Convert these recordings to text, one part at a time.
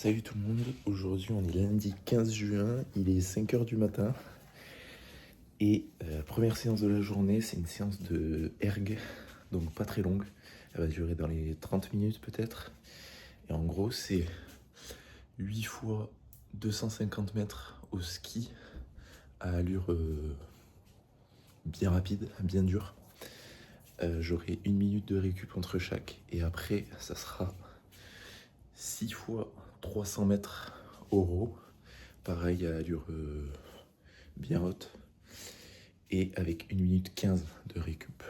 Salut tout le monde, aujourd'hui on est lundi 15 juin, il est 5 h du matin et première séance de la journée, c'est une séance de erg, donc pas très longue, elle va durer dans les 30 minutes peut-être. Et en gros c'est 8 fois 250 mètres au ski à allure bien rapide, bien dure. J'aurai 1 minute de récup entre chaque et après ça sera 6 fois 300 mètres au row, pareil à allure bien haute et avec 1 minute 15 de récup.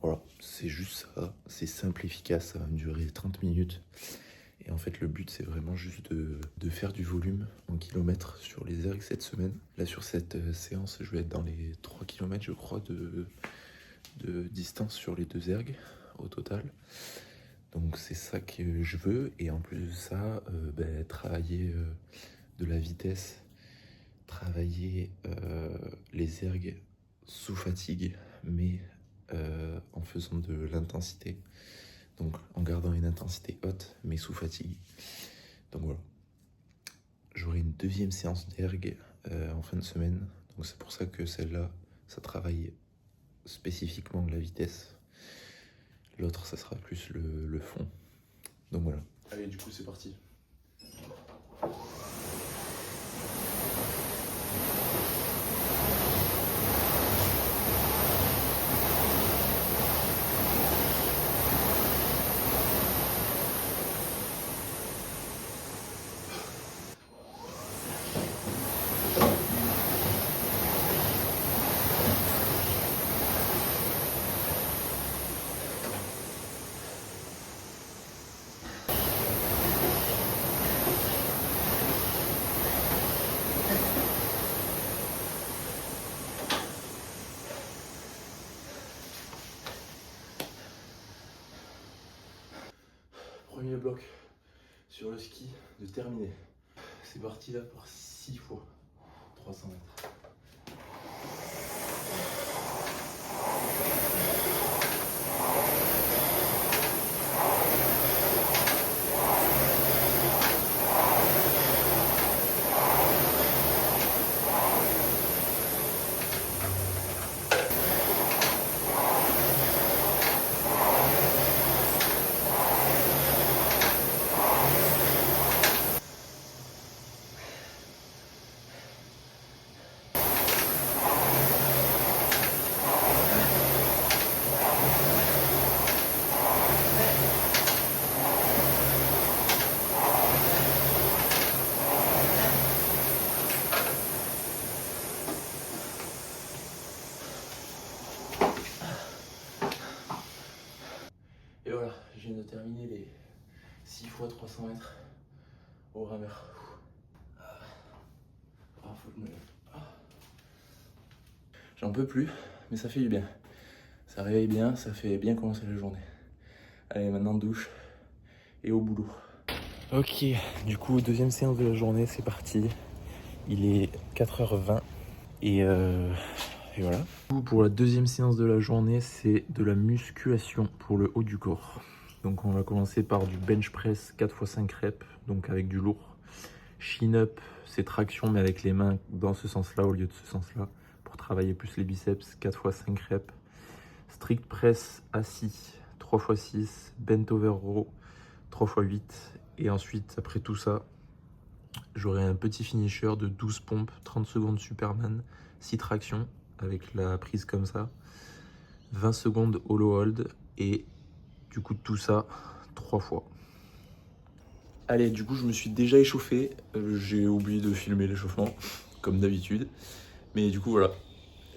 Voilà, c'est juste ça, c'est simple, efficace, ça va me durer 30 minutes. Et en fait, le but, c'est vraiment juste de faire du volume en kilomètres sur les ergs cette semaine. Là, sur cette séance, je vais être dans les 3 km, je crois, de distance sur les deux ergs au total. Donc, c'est ça que je veux. Et en plus de ça, travailler de la vitesse, travailler les ergs sous fatigue, mais en faisant de l'intensité. Donc en gardant une intensité haute, mais sous fatigue. Donc voilà. J'aurai une deuxième séance d'erg en fin de semaine. Donc c'est pour ça que celle-là, ça travaille spécifiquement la vitesse. L'autre, ça sera plus le fond. Donc voilà. Allez, du coup, c'est parti. Premier bloc sur le ski de terminer. C'est parti là pour 6 fois 300 mètres. Et voilà, je viens de terminer les 6 fois 300 mètres au rameur. Faut que je me lève. J'en peux plus, mais ça fait du bien. Ça réveille bien, ça fait bien commencer la journée. Allez, maintenant douche et au boulot. Ok, du coup, deuxième séance de la journée, c'est parti. Il est 4h20 et voilà. Pour la deuxième séance de la journée, c'est de la musculation pour le haut du corps. Donc on va commencer par du bench press 4x5 reps, donc avec du lourd. Chin up, c'est traction mais avec les mains dans ce sens-là au lieu de ce sens-là, pour travailler plus les biceps, 4x5 reps. Strict press assis, 3x6, bent over row, 3x8. Et ensuite, après tout ça, j'aurai un petit finisher de 12 pompes, 30 secondes Superman, 6 tractions avec la prise comme ça, 20 secondes hollow hold et du coup tout ça 3 fois. Allez, du coup je me suis déjà échauffé, j'ai oublié de filmer l'échauffement comme d'habitude, mais du coup voilà,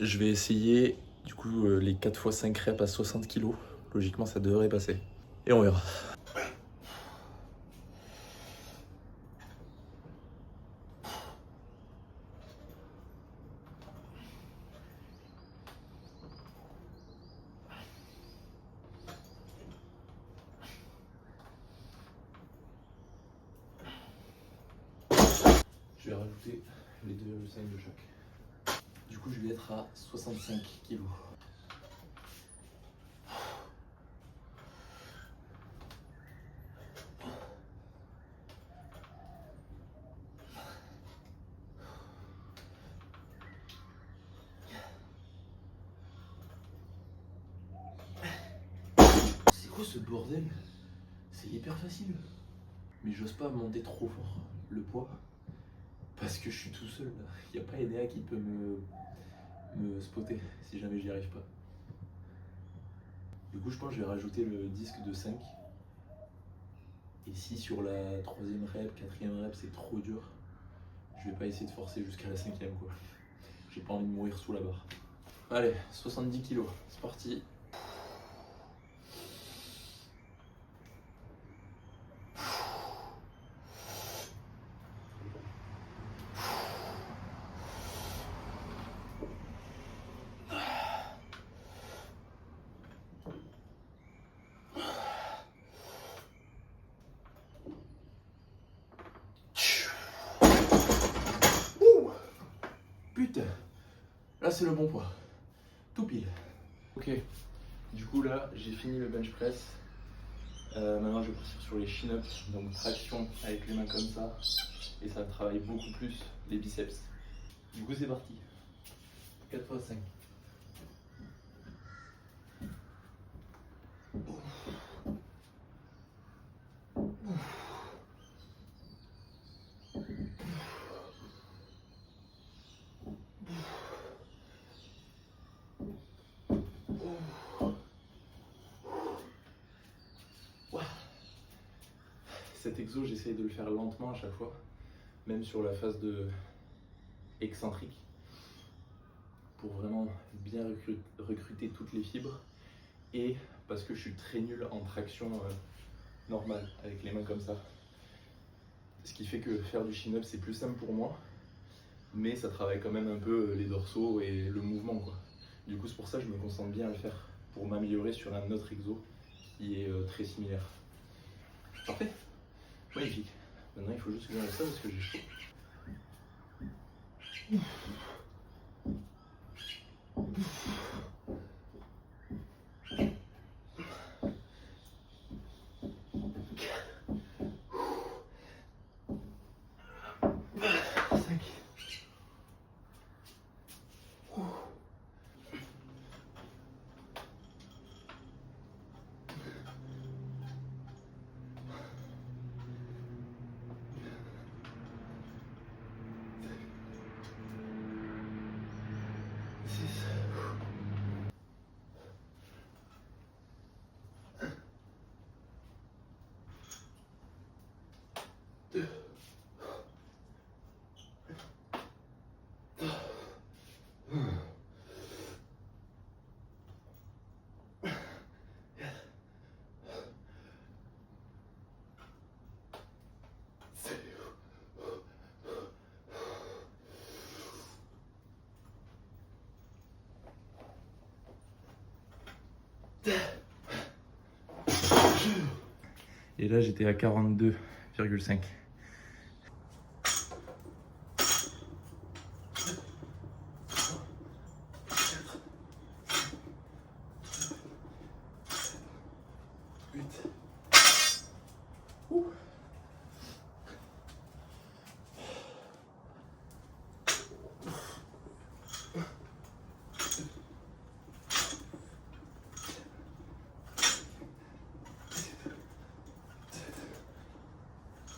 je vais essayer du coup les 4x5 reps à 60 kg, logiquement ça devrait passer et on verra. Je vais rajouter les 2,5 de chaque. Du coup, je vais être à 65 kg. ce bordel? C'est hyper facile. Mais j'ose pas monter trop fort le poids. Parce que je suis tout seul là. Il n'y a pas Edea qui peut me spotter si jamais j'y arrive pas. Du coup, je pense que je vais rajouter le disque de 5. Et si sur la 3e rep, 4e rep, c'est trop dur, je vais pas essayer de forcer jusqu'à la 5e quoi. J'ai pas envie de mourir sous la barre. Allez, 70 kg, c'est parti. Putain, là c'est le bon poids, tout pile. Ok, du coup là j'ai fini le bench press. Maintenant je vais partir sur les chin-ups, donc traction avec les mains comme ça. Et ça travaille beaucoup plus les biceps. Du coup c'est parti, 4 x 5. Cet exo, j'essaye de le faire lentement à chaque fois, même sur la phase de excentrique, pour vraiment bien recruter toutes les fibres. Et parce que je suis très nul en traction normale, avec les mains comme ça. Ce qui fait que faire du chin-up, c'est plus simple pour moi, mais ça travaille quand même un peu les dorsaux et le mouvement, quoi. Du coup, c'est pour ça que je me concentre bien à le faire, pour m'améliorer sur un autre exo qui est très similaire. Parfait, magnifique. Maintenant, il faut juste que j'enlève ça parce que j'ai chaud. Et là j'étais à 42,5.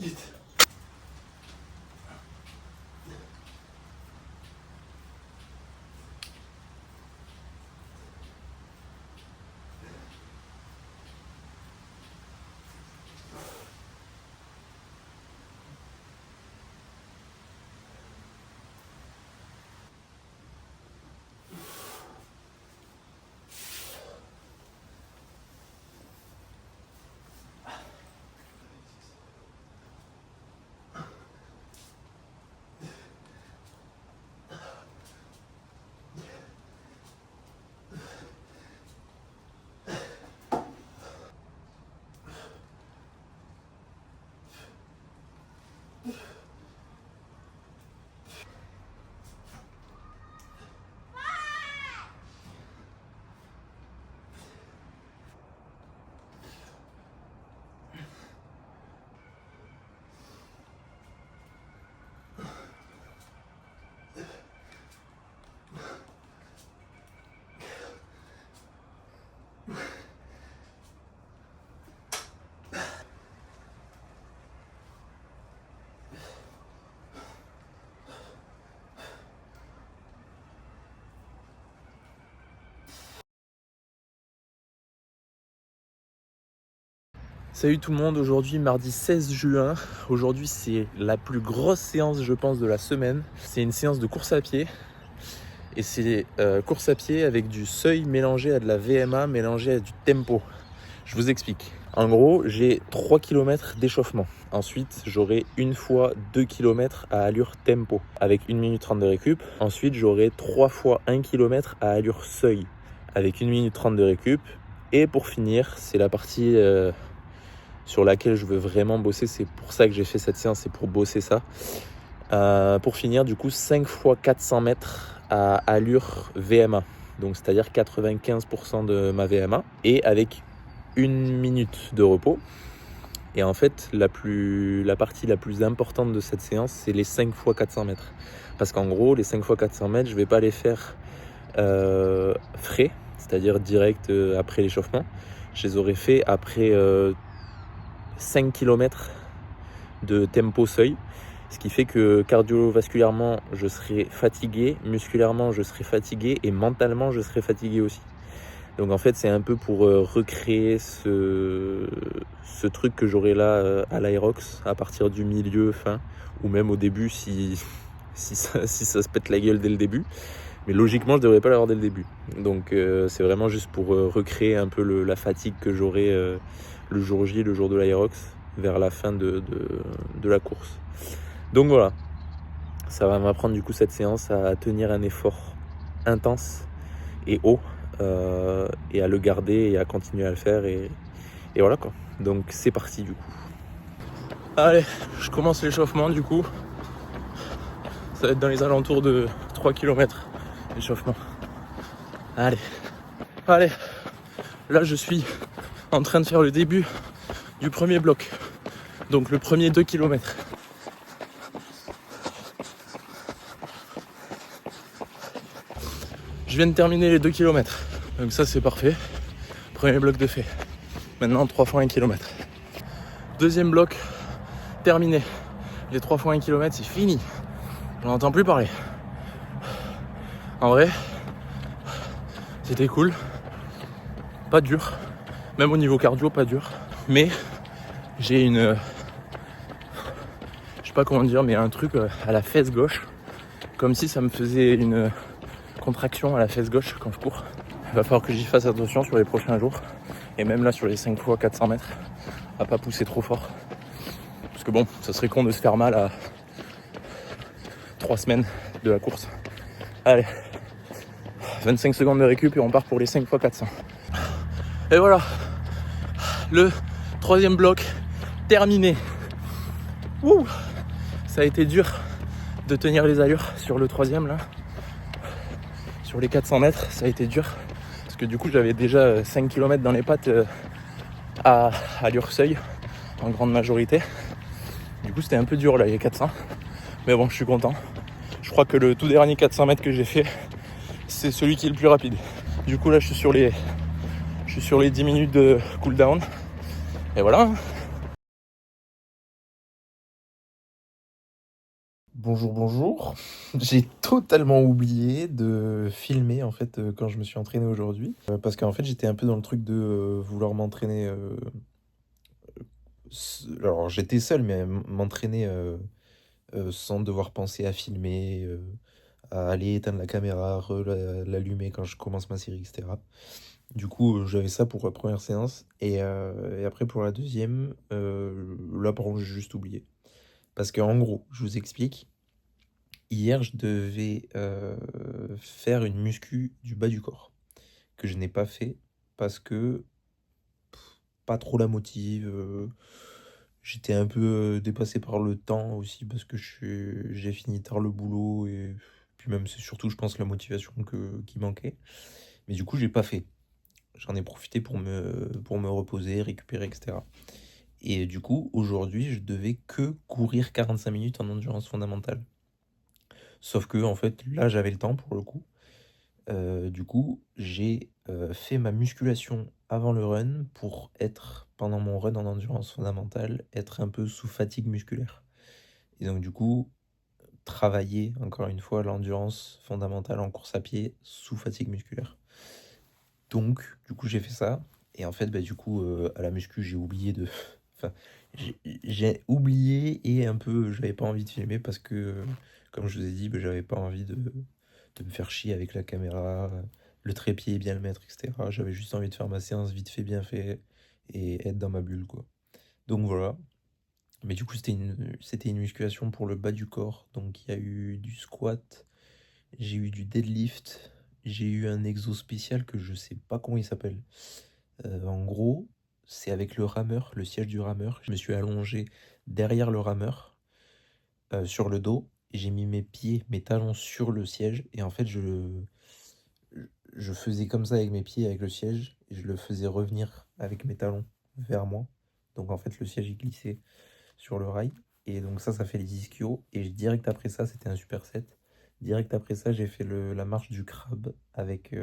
Vite. Salut tout le monde, aujourd'hui mardi 16 juin. Aujourd'hui c'est la plus grosse séance je pense de la semaine. C'est une séance de course à pied. Et c'est course à pied avec du seuil mélangé à de la VMA, mélangé à du tempo. Je vous explique. En gros, j'ai 3 km d'échauffement. Ensuite, j'aurai une fois 2 km à allure tempo avec 1 minute 30 de récup. Ensuite, j'aurai 3 fois 1 km à allure seuil avec 1 minute 30 de récup. Et pour finir, c'est la partie sur laquelle je veux vraiment bosser. C'est pour ça que j'ai fait cette séance, c'est pour bosser ça. Pour finir, du coup, 5 fois 400 mètres à allure VMA. Donc, c'est-à-dire 95% de ma VMA. Et avec 1 minute de repos. Et en fait, la partie la plus importante de cette séance, c'est les 5 fois 400 mètres. Parce qu'en gros, les 5 fois 400 mètres, je ne vais pas les faire frais, c'est-à-dire direct après l'échauffement. Je les aurais fait après 5 km de tempo seuil. Ce qui fait que cardiovasculairement, je serai fatigué, musculairement, je serai fatigué et mentalement, je serai fatigué aussi. Donc en fait, c'est un peu pour recréer ce truc que j'aurai là à l'Aerox à partir du milieu, fin, ou même au début si ça se pète la gueule dès le début. Mais logiquement, je ne devrais pas l'avoir dès le début. Donc c'est vraiment juste pour recréer un peu la fatigue que j'aurai le jour J, le jour de l'Aerox, vers la fin de la course. Donc voilà, ça va m'apprendre du coup cette séance à tenir un effort intense et haut. Et à le garder et à continuer à le faire et voilà quoi. Donc c'est parti du coup. Allez, je commence l'échauffement du coup. Ça va être dans les alentours de 3 km l'échauffement. Allez, là je suis en train de faire le début du premier bloc. Donc le premier 2 km. Je viens de terminer les 2 km. Donc ça c'est parfait. Premier bloc de fait. Maintenant 3 fois 1 km. Deuxième bloc terminé. Les 3 fois 1 km c'est fini. J'en entends plus parler. En vrai, c'était cool. Pas dur. Même au niveau cardio, pas dur. Mais j'ai une... je sais pas comment dire, mais un truc à la fesse gauche. Comme si ça me faisait une contraction à la fesse gauche quand je cours. Il va falloir que j'y fasse attention sur les prochains jours. Et même là sur les 5 fois 400 mètres. À pas pousser trop fort. Parce que bon, ça serait con de se faire mal à 3 semaines de la course. Allez. 25 secondes de récup et on part pour les 5 fois 400. Et voilà, le troisième bloc terminé. Ouh, ça a été dur de tenir les allures sur le troisième là. Sur les 400 mètres, ça a été dur. Parce que du coup, j'avais déjà 5 km dans les pattes à allure seuil, en grande majorité. Du coup, c'était un peu dur là, les 400. Mais bon, je suis content. Je crois que le tout dernier 400 mètres que j'ai fait, c'est celui qui est le plus rapide. Du coup, là, je suis sur les 10 minutes de cooldown. Et voilà. Bonjour. J'ai totalement oublié de filmer en fait quand je me suis entraîné aujourd'hui. Parce qu'en fait, j'étais un peu dans le truc de vouloir m'entraîner. Alors, j'étais seul, mais m'entraîner sans devoir penser à filmer, à aller éteindre la caméra, l'allumer quand je commence ma série, etc. Du coup, j'avais ça pour la première séance. Et après, pour la deuxième, là, par contre, j'ai juste oublié. Parce qu'en gros, je vous explique. Hier, je devais faire une muscu du bas du corps. Que je n'ai pas fait parce que pas trop la motive. J'étais un peu dépassé par le temps aussi parce que j'ai fini tard le boulot. Et puis même, c'est surtout, je pense, la motivation qui manquait. Mais du coup, j'ai pas fait. J'en ai profité pour me reposer, récupérer, etc. Et du coup, aujourd'hui, je devais que courir 45 minutes en endurance fondamentale. Sauf que, en fait, là, j'avais le temps pour le coup. Du coup, j'ai fait ma musculation avant le run pour être, pendant mon run en endurance fondamentale, être un peu sous fatigue musculaire. Et donc, du coup, travailler, encore une fois, l'endurance fondamentale en course à pied sous fatigue musculaire. Donc, du coup, j'ai fait ça. Et en fait, bah, du coup, à la muscu, j'ai oublié de... Enfin, j'ai oublié et un peu, j'avais pas envie de filmer parce que, comme je vous ai dit, bah, j'avais pas envie de me faire chier avec la caméra, le trépied, bien le mettre, etc. J'avais juste envie de faire ma séance vite fait, bien fait et être dans ma bulle, quoi. Donc voilà. Mais du coup, c'était une musculation pour le bas du corps. Donc il y a eu du squat, j'ai eu du deadlift, j'ai eu un exo spécial que je sais pas comment il s'appelle. En gros, c'est avec le rameur, le siège du rameur. Je me suis allongé derrière le rameur, sur le dos, et j'ai mis mes pieds, mes talons sur le siège. Et en fait, je faisais comme ça avec mes pieds, avec le siège, et je le faisais revenir avec mes talons vers moi. Donc en fait, le siège il glissait sur le rail. Et donc ça fait les ischios. Et direct après ça, c'était un superset. Direct après ça, j'ai fait la marche du crabe avec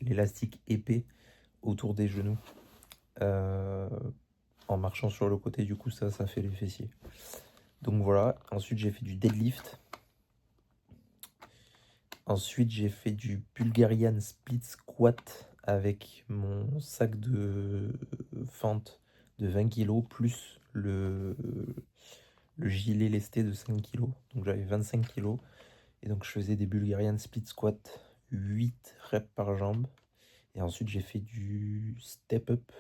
l'élastique épais autour des genoux, euh, en marchant sur le côté. Du coup, ça fait les fessiers. Donc voilà. Ensuite, j'ai fait du deadlift. Ensuite, j'ai fait du Bulgarian split squat avec mon sac de fente de 20 kg plus le gilet lesté de 5 kg. Donc j'avais 25 kg. Et donc je faisais des Bulgarian split squat, 8 reps par jambe. Et ensuite j'ai fait du step up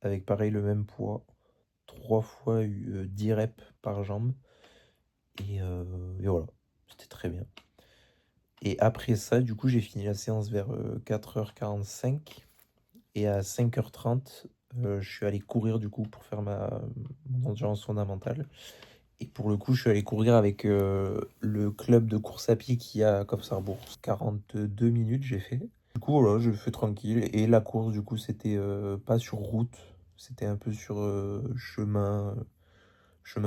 avec pareil le même poids, 3 fois 10 reps par jambe. Et voilà, c'était très bien. Et après ça, du coup, j'ai fini la séance vers 4h45. Et à 5h30, je suis allé courir du coup pour faire mon endurance fondamentale. Et pour le coup, je suis allé courir avec le club de course à pied qui a à Kopsarbourg. 42 minutes, j'ai fait. Du coup, voilà, je fais tranquille. Et la course, du coup, c'était pas sur route. C'était un peu sur chemin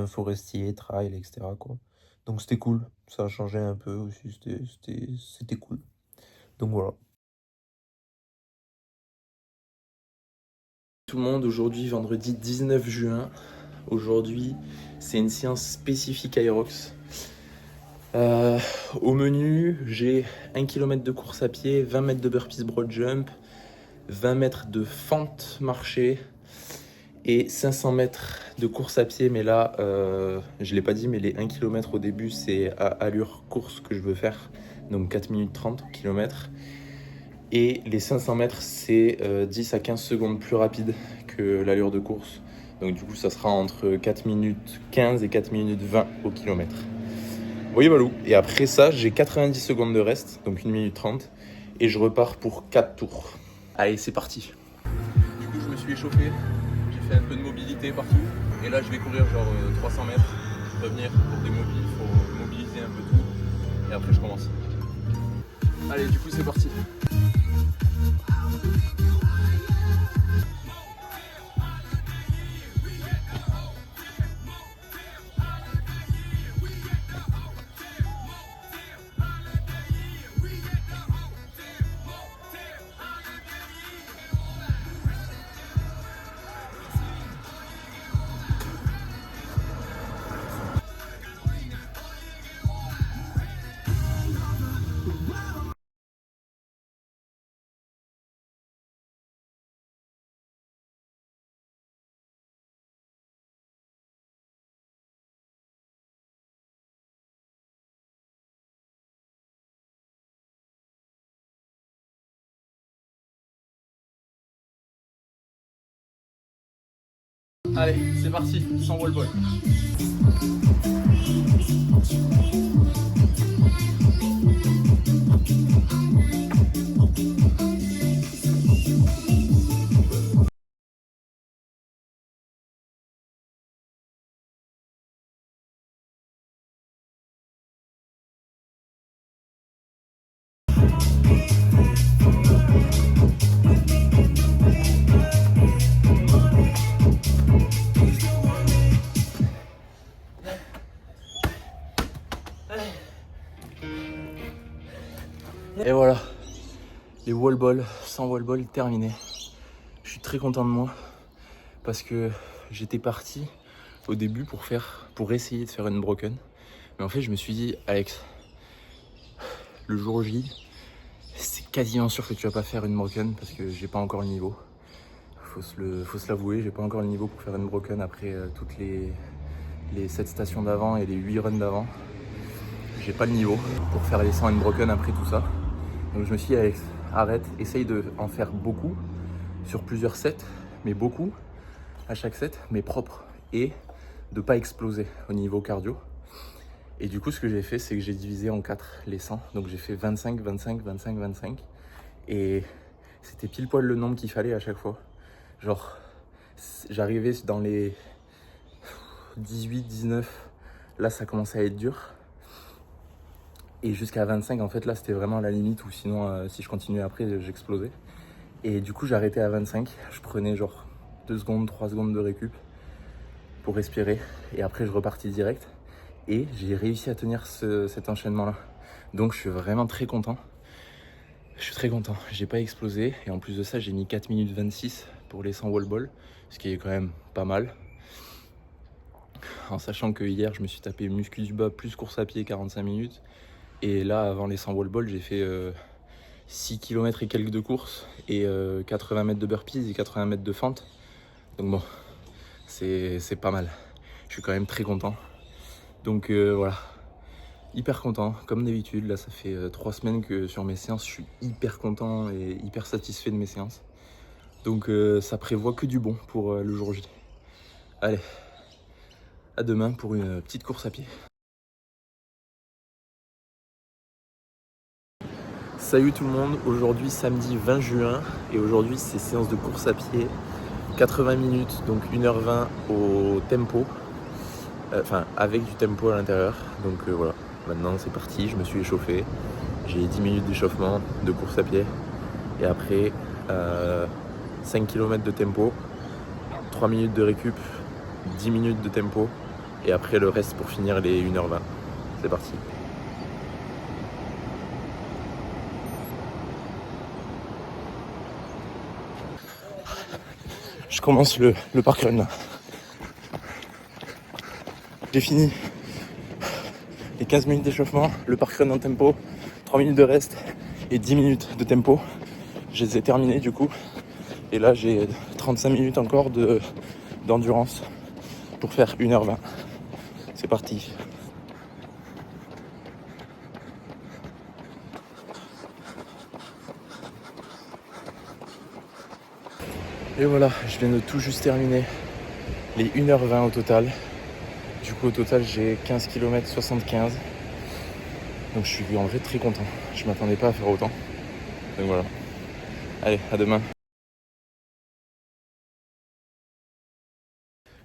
forestier, trail, etc., quoi. Donc c'était cool. Ça a changé un peu aussi. C'était cool. Donc voilà. Tout le monde, aujourd'hui, vendredi 19 juin. Aujourd'hui, c'est une séance spécifique Aerox. Au menu, j'ai 1 km de course à pied, 20 mètres de burpees broad jump, 20 mètres de fente marché et 500 mètres de course à pied. Mais là, je ne l'ai pas dit, mais les 1 km au début, c'est à allure course que je veux faire. Donc 4 minutes 30 km. Et les 500 mètres, c'est 10 à 15 secondes plus rapide que l'allure de course. Donc du coup, ça sera entre 4 minutes 15 et 4 minutes 20 au kilomètre. Oui, Valou. Et après ça, j'ai 90 secondes de reste, donc 1 minute 30. Et je repars pour 4 tours. Allez, c'est parti. Du coup, je me suis échauffé. J'ai fait un peu de mobilité partout. Et là, je vais courir genre 300 mètres. Revenir pour démobiliser. Il faut mobiliser un peu tout. Et après, je commence. Allez, du coup, c'est parti. Allez, c'est parti, sans wall ball. Et voilà, les wall balls, sans wall ball, terminé. Je suis très content de moi parce que j'étais parti au début pour essayer de faire une broken. Mais en fait, je me suis dit, Alex, le jour J, c'est quasiment sûr que tu vas pas faire une broken parce que j'ai pas encore le niveau. Faut se l'avouer, j'ai pas encore le niveau pour faire une broken après toutes les 7 stations d'avant et les 8 runs d'avant. J'ai pas le niveau pour faire les 100 and broken après tout ça. Donc je me suis dit, Alex, arrête, essaye de en faire beaucoup sur plusieurs sets, mais beaucoup à chaque set, mais propre, et de pas exploser au niveau cardio. Et du coup, ce que j'ai fait, c'est que j'ai divisé en 4 les 100. Donc j'ai fait 25, 25, 25, 25. Et c'était pile poil le nombre qu'il fallait à chaque fois. Genre, j'arrivais dans les 18, 19. Là, ça commençait à être dur. Et jusqu'à 25, en fait, là, c'était vraiment la limite. Ou sinon, si je continuais après, j'explosais. Et du coup, j'arrêtais à 25. Je prenais genre 2 secondes, 3 secondes de récup pour respirer. Et après, je repartis direct. Et j'ai réussi à tenir cet enchaînement-là. Donc, je suis vraiment très content. Je suis très content. J'ai pas explosé. Et en plus de ça, j'ai mis 4 minutes 26 pour les 100 wall ball. Ce qui est quand même pas mal. En sachant que hier, je me suis tapé muscu du bas plus course à pied 45 minutes. Et là, avant les 100 wall ball, j'ai fait 6 km et quelques de course. Et 80 mètres de burpees et 80 mètres de fente. Donc bon, c'est pas mal. Je suis quand même très content. Donc voilà, hyper content, comme d'habitude. Là, ça fait 3 semaines que sur mes séances, je suis hyper content et hyper satisfait de mes séances. Donc ça prévoit que du bon pour le jour J. Allez, à demain pour une petite course à pied. Salut tout le monde, aujourd'hui samedi 20 juin et aujourd'hui c'est séance de course à pied, 80 minutes, donc 1h20 au tempo. Enfin avec du tempo à l'intérieur, donc voilà, maintenant c'est parti, je me suis échauffé, j'ai 10 minutes d'échauffement de course à pied et après 5 km de tempo, 3 minutes de récup, 10 minutes de tempo et après le reste pour finir les 1h20, c'est parti. Je commence le parkrun là. J'ai fini les 15 minutes d'échauffement, le parkrun en tempo, 3 minutes de reste et 10 minutes de tempo. Je les ai terminés du coup. Et là j'ai 35 minutes encore d'endurance pour faire 1h20. C'est parti. Et voilà, je viens de tout juste terminer les 1h20 au total. Du coup au total j'ai 15 km 75. Donc je suis en vrai très content. Je m'attendais pas à faire autant. Donc voilà. Allez, à demain.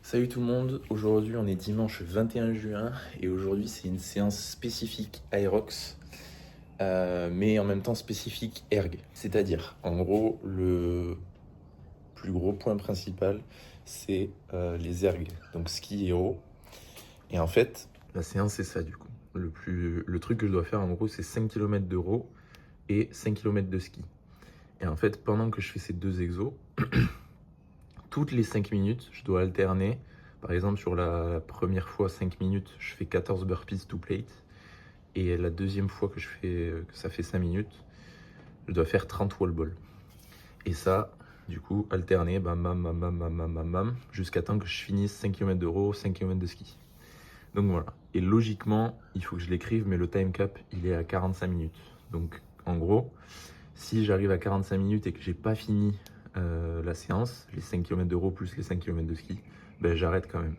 Salut tout le monde, aujourd'hui on est dimanche 21 juin et aujourd'hui c'est une séance spécifique Aerox mais en même temps spécifique erg. C'est-à-dire, en gros, le plus gros point principal c'est les ergs, donc ski et haut. Et en fait, la séance c'est ça du coup. Le truc que je dois faire en gros c'est 5 km de row et 5 km de ski. Et en fait, pendant que je fais ces deux exos, toutes les 5 minutes, je dois alterner. Par exemple, sur la première fois 5 minutes, je fais 14 burpees to plate. Et la deuxième fois que ça fait 5 minutes, je dois faire 30 wall ball. Et ça, du coup, alterner, bam, bam, bam, bam, bam, bam, bam, bam, jusqu'à temps que je finisse 5 km de row, 5 km de ski. Donc voilà. Et logiquement, il faut que je l'écrive, mais le time cap, il est à 45 minutes. Donc en gros, si j'arrive à 45 minutes et que j'ai pas fini la séance, les 5 km de row plus les 5 km de ski, ben j'arrête quand même.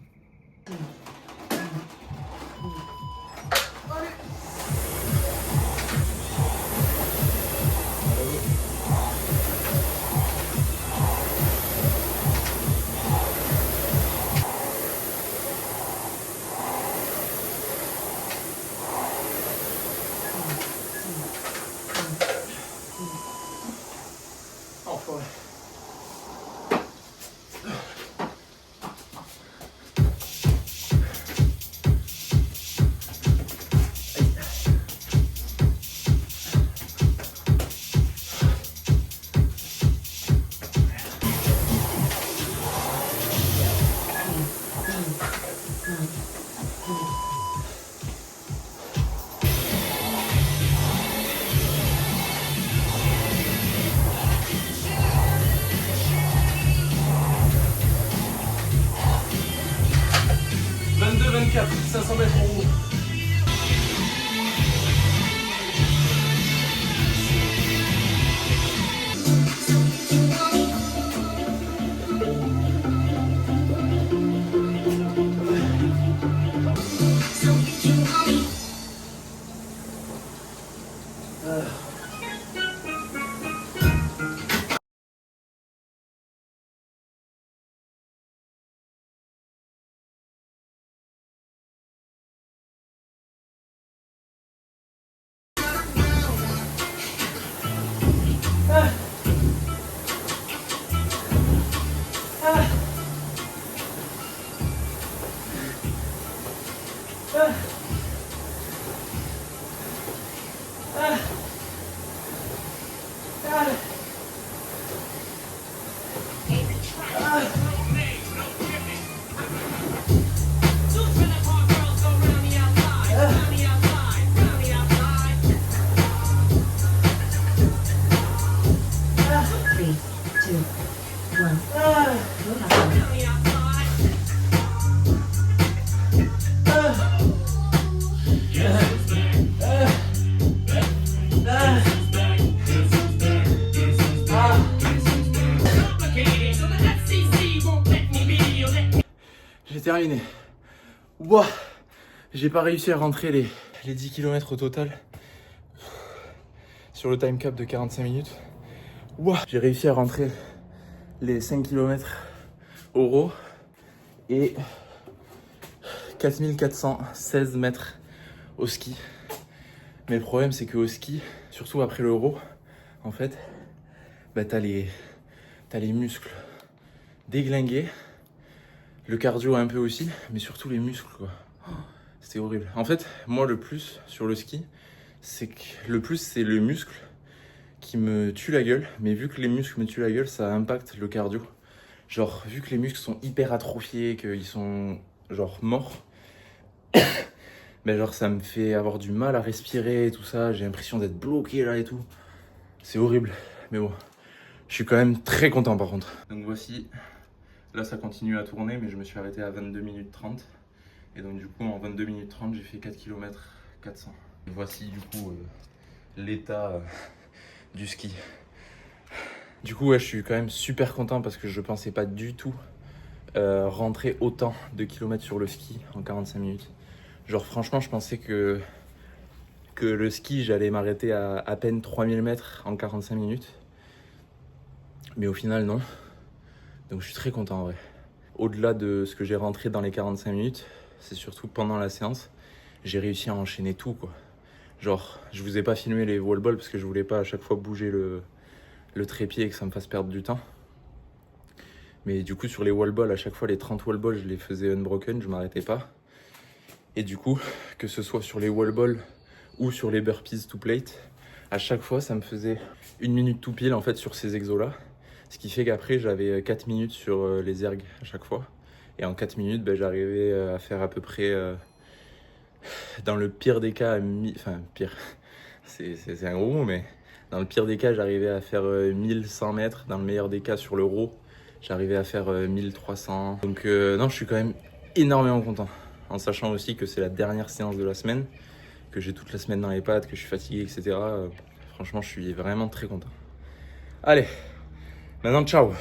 24, 500 mètres en haut. J'ai terminé. Ouah, j'ai pas réussi à rentrer les 10 km au total sur le time cap de 45 minutes. Ouah, j'ai réussi à rentrer les 5 km au row et 4416 mètres au ski. Mais le problème, c'est qu'au ski, surtout après le row, en fait, bah, t'as les muscles déglingués. Le cardio un peu aussi, mais surtout les muscles, quoi. Oh, c'était horrible. En fait, moi, le plus sur le ski, c'est le muscle qui me tue la gueule. Mais vu que les muscles me tuent la gueule, ça impacte le cardio. Genre, vu que les muscles sont hyper atrophiés, qu'ils sont, genre, morts, ben genre, ça me fait avoir du mal à respirer et tout ça. J'ai l'impression d'être bloqué là et tout. C'est horrible. Mais bon, je suis quand même très content par contre. Donc voici... Là, ça continue à tourner, mais je me suis arrêté à 22 minutes 30. Et donc, du coup, en 22 minutes 30, j'ai fait 4 km 400. Et voici, du coup, l'état du ski. Du coup, ouais, je suis quand même super content parce que je pensais pas du tout rentrer autant de kilomètres sur le ski en 45 minutes. Genre, franchement, je pensais que le ski, j'allais m'arrêter à peine 3000 mètres en 45 minutes. Mais au final, non. Donc je suis très content en vrai. Au-delà de ce que j'ai rentré dans les 45 minutes, c'est surtout pendant la séance, j'ai réussi à enchaîner tout quoi. Genre, je vous ai pas filmé les wall balls parce que je voulais pas à chaque fois bouger le trépied et que ça me fasse perdre du temps. Mais du coup sur les wall balls, à chaque fois les 30 wall balls, je les faisais unbroken, je m'arrêtais pas. Et du coup, que ce soit sur les wall balls ou sur les burpees to plate, à chaque fois ça me faisait 1 minute tout pile en fait sur ces exos là. Ce qui fait qu'après, j'avais 4 minutes sur les ergs à chaque fois. Et en 4 minutes, ben, j'arrivais à faire à peu près, dans le pire des cas, enfin pire, c'est un gros mot, mais dans le pire des cas, j'arrivais à faire 1100 mètres. Dans le meilleur des cas, sur le row, j'arrivais à faire 1300. Donc non, je suis quand même énormément content. En sachant aussi que c'est la dernière séance de la semaine, que j'ai toute la semaine dans les pattes, que je suis fatigué, etc. Franchement, je suis vraiment très content. Allez! Maintenant, ciao!